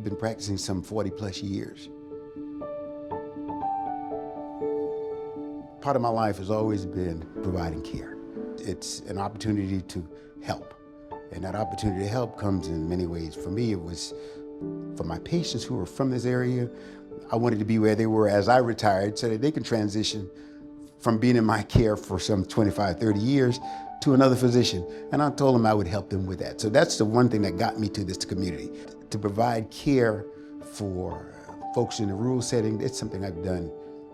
I've been practicing some 40 plus years. Part of my life has always been providing care. It's an opportunity to help. And that opportunity to help comes in many ways. For me, it was for my patients who were from this area. I wanted to be where they were as I retired so that they can transition from being in my care for some 25, 30 years to another physician. And I told them I would help them with that. So that's the one thing that got me to this community. To provide care for folks in the rural setting, it's something I've done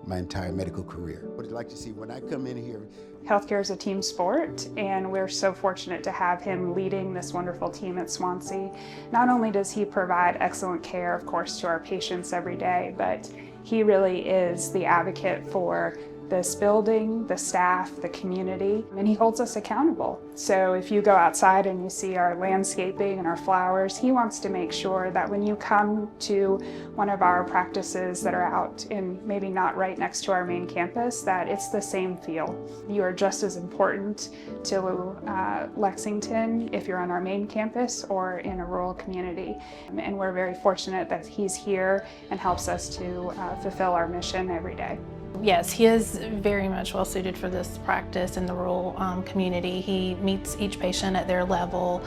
my entire medical career. What I'd like to see when I come in here. Healthcare is a team sport, and we're so fortunate to have him leading this wonderful team at Swansea. Not only does he provide excellent care, of course, to our patients every day, but he really is the advocate for this building, the staff, the community, and he holds us accountable. So if you go outside and you see our landscaping and our flowers, he wants to make sure that when you come to one of our practices that are out in maybe not right next to our main campus, that it's the same feel. You are just as important to Lexington if you're on our main campus or in a rural community. And we're very fortunate that he's here and helps us to fulfill our mission every day. Yes, he is very much well suited for this practice in the rural community. He meets each patient at their level.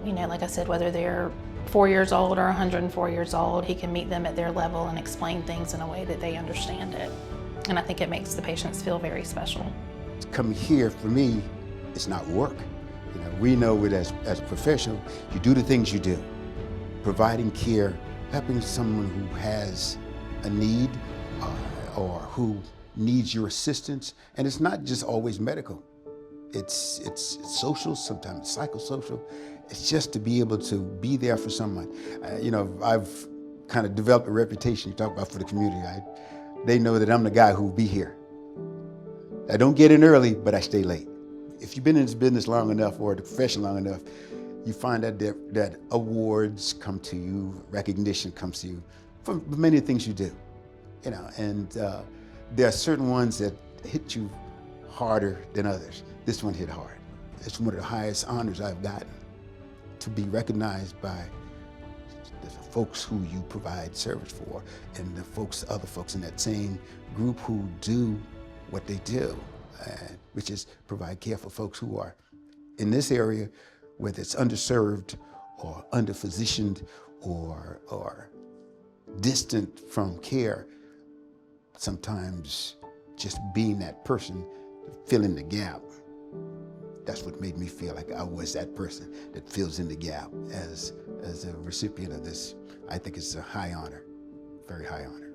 You know, like I said, whether they're 4 years old or 104 years old, he can meet them at their level and explain things in a way that they understand it. And I think it makes the patients feel very special. Coming here, for me, it's not work. You know, we know it as a professional, you do the things you do. Providing care, helping someone who has a need, or who needs your assistance. And it's not just always medical. It's social, sometimes psychosocial. It's just to be able to be there for someone. You know, I've kind of developed a reputation, you talk about, for the community. They know that I'm the guy who will be here. I don't get in early, but I stay late. If you've been in this business long enough or the profession long enough, you find that awards come to you, recognition comes to you for many things you do. You know, and there are certain ones that hit you harder than others. This one hit hard. It's one of the highest honors I've gotten, to be recognized by the folks who you provide service for and the other folks in that same group who do what they do, which is provide care for folks who are in this area, whether it's underserved or under-physicianed or distant from care. Sometimes just being that person, filling the gap, that's what made me feel like I was that person that fills in the gap as a recipient of this. I think it's a high honor, very high honor.